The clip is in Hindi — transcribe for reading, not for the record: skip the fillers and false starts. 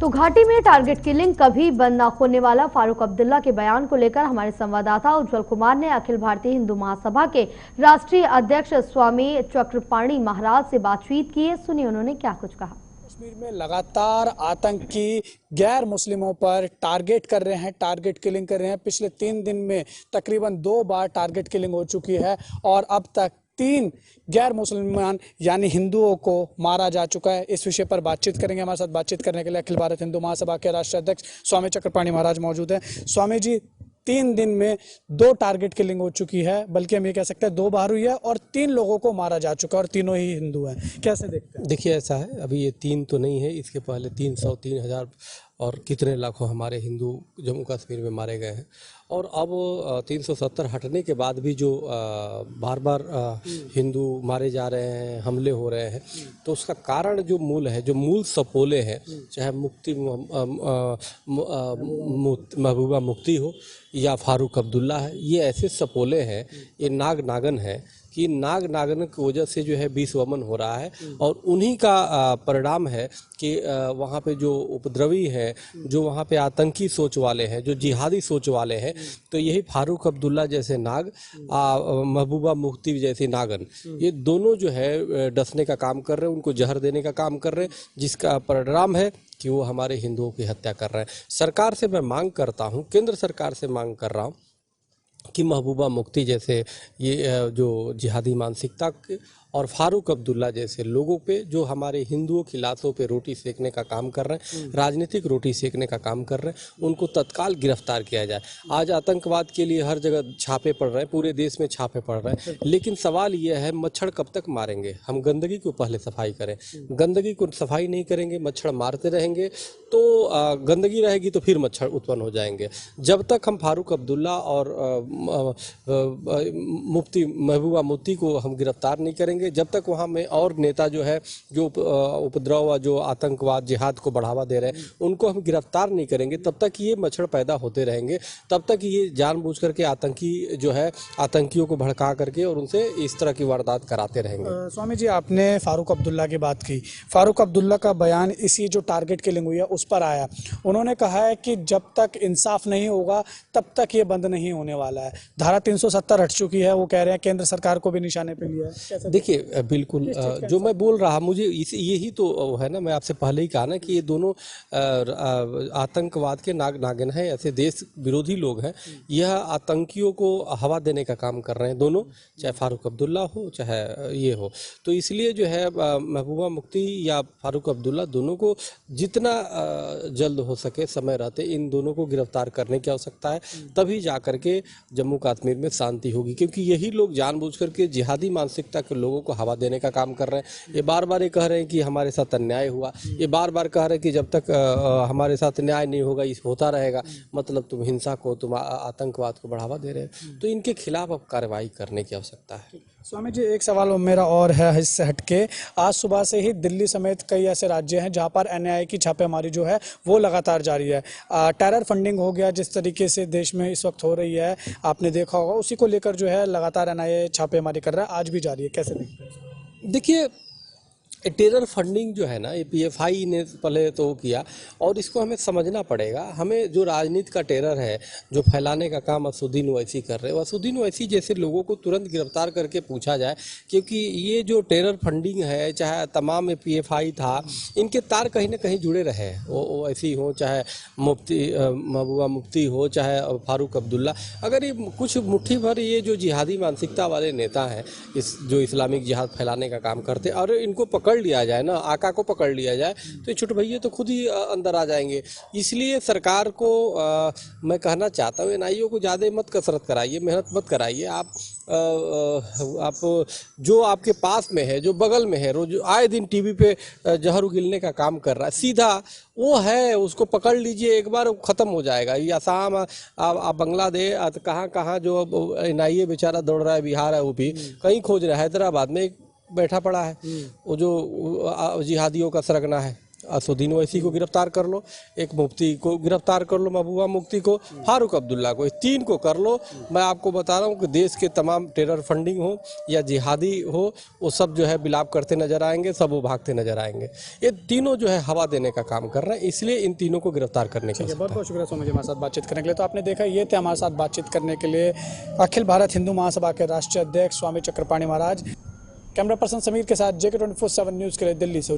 तो घाटी में टारगेट किलिंग कभी बंद न होने वाला फारूक अब्दुल्ला के बयान को लेकर हमारे संवाददाता उज्जवल कुमार ने अखिल भारतीय हिंदू महासभा के राष्ट्रीय अध्यक्ष स्वामी चक्रपाणी महाराज से बातचीत की है। सुनिए उन्होंने क्या कुछ कहा। कश्मीर में लगातार आतंकी गैर मुस्लिमों पर टारगेट कर रहे हैं, टारगेट किलिंग कर रहे हैं। पिछले 3 दिन में तकरीबन 2 बार टारगेट किलिंग हो चुकी है और अब तक 3 गैर मुसलमान यानी हिंदुओं को मारा जा चुका है। इस विषय पर बातचीत करेंगे। हमारे साथ बातचीत करने के लिए अखिल भारत हिंदू महासभा के राष्ट्रीय अध्यक्ष स्वामी चक्रपाणी महाराज मौजूद हैं। स्वामी जी, 3 दिन में 2 टारगेट किलिंग हो चुकी है, बल्कि हम ये कह सकते हैं 2 बार हुई है और 3 लोगों को मारा जा चुका है और तीनों ही हिंदू हैं। कैसे देखते हैं? देखिए, ऐसा है, अभी ये 3 तो नहीं है, इसके पहले 300, 3000 और कितने लाखों हमारे हिंदू जम्मू कश्मीर में मारे गए हैं। और अब 370 हटने के बाद भी जो बार बार हिंदू मारे जा रहे हैं, हमले हो रहे हैं, तो उसका कारण जो मूल है, जो मूल सपोले हैं, चाहे महबूबा मुफ्ती हो या फारूक अब्दुल्ला है, ये ऐसे सपोले हैं, ये नाग नागन है कि नाग नागन की वजह से जो है विश्व वमन हो रहा है। और उन्हीं का परिणाम है कि वहाँ पे जो उपद्रवी हैं, जो वहाँ पे आतंकी सोच वाले हैं, जो जिहादी सोच वाले हैं, तो यही फारूक अब्दुल्ला जैसे नाग, महबूबा मुफ्ती जैसी नागन, ये दोनों जो है डसने का काम कर रहे हैं, उनको जहर देने का काम कर रहे हैं, जिसका परिणाम है कि वो हमारे हिंदुओं की हत्या कर रहे हैं। सरकार से मैं मांग करता हूँ, केंद्र सरकार से मांग कर रहा हूँ कि महबूबा मुफ्ती जैसे ये जो जिहादी मानसिकता के और फारूक अब्दुल्ला जैसे लोगों पे, जो हमारे हिंदुओं की लाशों पे रोटी सेकने का काम कर रहे हैं, राजनीतिक रोटी सेकने का काम कर रहे हैं, उनको तत्काल गिरफ्तार किया जाए। आज आतंकवाद के लिए हर जगह छापे पड़ रहे हैं, पूरे देश में छापे पड़ रहे हैं, लेकिन सवाल यह है मच्छर कब तक मारेंगे? हम गंदगी को पहले सफाई करें। गंदगी को सफाई नहीं करेंगे, मच्छर मारते रहेंगे तो गंदगी रहेगी तो फिर मच्छर उत्पन्न हो जाएंगे। जब तक हम फारूक अब्दुल्ला और मुफ्ती महबूबा मुफ्ती को हम गिरफ्तार नहीं करेंगे, जब तक वहाँ में और नेता जो है, जो उपद्रव, जो आतंकवाद जिहाद को बढ़ावा दे रहे हैं, उनको हम गिरफ्तार नहीं करेंगे, तब तक ये मच्छर पैदा होते रहेंगे। तब तक ये जानबूझ करके आतंकी जो है, आतंकियों को भड़का करके और उनसे इस तरह की वारदात कराते रहेंगे। स्वामी जी, आपने फारूक अब्दुल्ला की बात की। फारूक अब्दुल्ला का बयान इसी जो टारगेट किलिंग हुई है उस पर आया। उन्होंने कहा है कि जब तक इंसाफ नहीं होगा तब तक ये बंद नहीं होने वाला है। धारा 370 हट चुकी है, वो कह रहे हैं केंद्र सरकार को भी निशाने पे लिया है। देखिए, बिल्कुल जो मैं बोल रहा, मुझे यही तो है ना, मैं आपसे पहले ही कहा ना कि ये दोनों आतंकवाद के नाग नागिन हैं, ऐसे देश विरोधी लोग हैं। यह आतंकियों को हवा देने का काम कर रहे हैं दोनों, चाहे फारूक अब्दुल्ला हो चाहे ये हो। तो इसलिए जो है महबूबा मुफ्ती या फारूक अब्दुल्ला, दोनों को जितना जल्द हो सके समय रहते इन दोनों को गिरफ्तार करने की आवश्यकता है, तभी जा करके जम्मू कश्मीर में शांति होगी। क्योंकि यही लोग जानबूझ करके जिहादी मानसिकता के लोगों को हवा देने का काम कर रहे हैं। ये बार बार ये कह रहे हैं कि हमारे साथ अन्याय हुआ, ये बार बार कह रहे हैं कि जब तक हमारे साथ न्याय नहीं होगा इस होता रहेगा, मतलब तुम हिंसा को, तुम आतंकवाद को बढ़ावा दे रहे हैं। तो इनके खिलाफ अब कार्रवाई करने की आवश्यकता है। स्वामी जी, एक सवाल मेरा और है इससे हटके। आज सुबह से ही दिल्ली समेत कई ऐसे राज्य हैं जहां पर एनआईए की छापेमारी जो है वो लगातार जारी है। टेरर फंडिंग हो गया, जिस तरीके से देश में इस वक्त हो रही है, आपने देखा होगा, उसी को लेकर जो है लगातार एनआईए छापेमारी कर रहा है, आज भी जारी है। कैसे देखते हैं? देखिए, टेरर फंडिंग जो है ना, ये पीएफआई ने पहले तो किया, और इसको हमें समझना पड़ेगा। हमें जो राजनीति का टेरर है, जो फैलाने का काम असुद्दीन ओवैसी कर रहे हैं, असुद्दीन ओवैसी जैसे लोगों को तुरंत गिरफ्तार करके पूछा जाए, क्योंकि ये जो टेरर फंडिंग है, चाहे तमाम पीएफआई था, इनके तार कहीं ना कहीं जुड़े रहे। वो ओवैसी हो, चाहे मुफ्ती महबूबा मुफ्ती हो, चाहे फारूक अब्दुल्ला, अगर ये कुछ मुट्ठी भर ये जो जिहादी मानसिकता वाले नेता हैं, जो इस्लामिक जिहाद फैलाने का काम करते, और इनको पकड़ लिया जाए ना, आका को पकड़ लिया जाए, तो ये छोटे भैया तो खुद ही अंदर आ जाएंगे। इसलिए सरकार को मैं कहना चाहता हूँ, एनआईए को ज़्यादा मत कसरत कराइए, मेहनत मत कराइए। आप जो आपके पास में है, जो बगल में है, रोज आए दिन टीवी पे जहर उगलने का काम कर रहा है, सीधा वो है, उसको पकड़ लीजिए, एक बार ख़त्म हो जाएगा। ये आसाम, आप बांग्लादेश, कहाँ कहाँ जो एनआईए बेचारा दौड़ रहा है, बिहार है, यूपी, कहीं खोज रहा है, हैदराबाद में बैठा पड़ा है, वो जो जिहादियों का सरगना है, असुद्दीन ओवैसी को गिरफ्तार कर लो, एक मुफ्ती को गिरफ्तार कर लो, महबूबा मुफ्ती को, फारूक अब्दुल्ला को, इस 3 को कर लो। मैं आपको बता रहा हूँ कि देश के तमाम टेरर फंडिंग हो या जिहादी हो, वो सब जो है बिलाप करते नजर आएंगे, सब वो भागते नजर आएंगे। ये तीनों जो है हवा देने का काम कर रहे हैं, इसलिए इन तीनों को गिरफ्तार करने का। बहुत बहुत शुक्रिया स्वामी जी हमारे साथ बातचीत करने के लिए। तो आपने देखा ये थे हमारे साथ बातचीत करने के लिए अखिल भारत हिंदू महासभा के राष्ट्रीय अध्यक्ष स्वामी चक्रपाणी महाराज। कैमरा पर्सन समीर के साथ JK 24/7 न्यूज़ के लिए दिल्ली से।